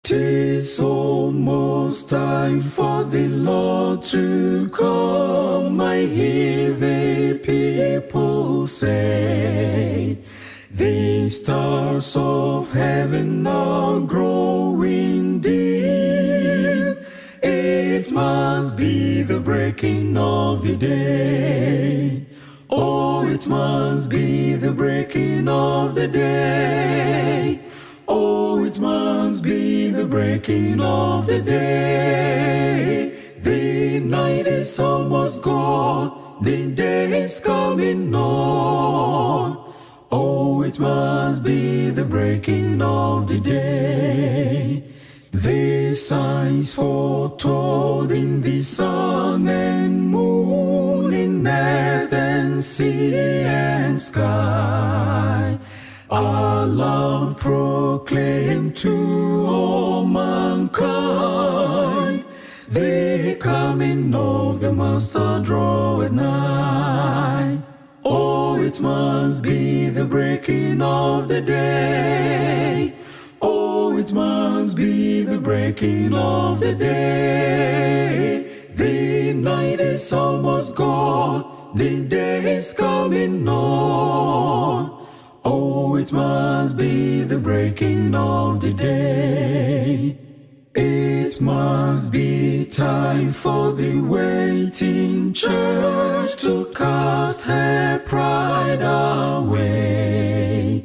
'Tis almost time for the Lord to come, I hear the people say. The stars of heaven are growing dim. It must be the breaking of the day. Oh, it must be the breaking of the day. Oh, it must be the breaking of the day. The night is almost gone, the day is coming on. Oh, it must be the breaking of the day. The signs foretold in the sun and moon, in earth and sea and sky, are loud proclaimed to all mankind. The coming of the Master draweth nigh. Oh, it must be the breaking of the day. Oh, it must be the breaking of the day. The night is almost gone, the day is coming on. Oh, it must be the breaking of the day. It must be time for the waiting church to cast her pride away.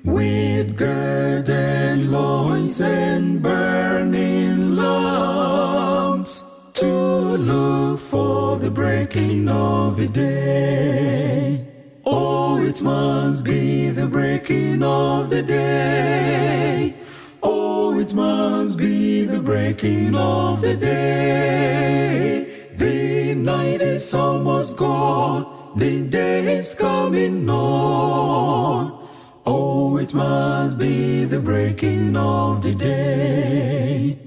With girded loins and burning lamps, to look for the breaking of the day. Oh, it must be the breaking of the day. Oh, it must be the breaking of the day. The night is almost gone, the day is coming on. Oh, it must be the breaking of the day.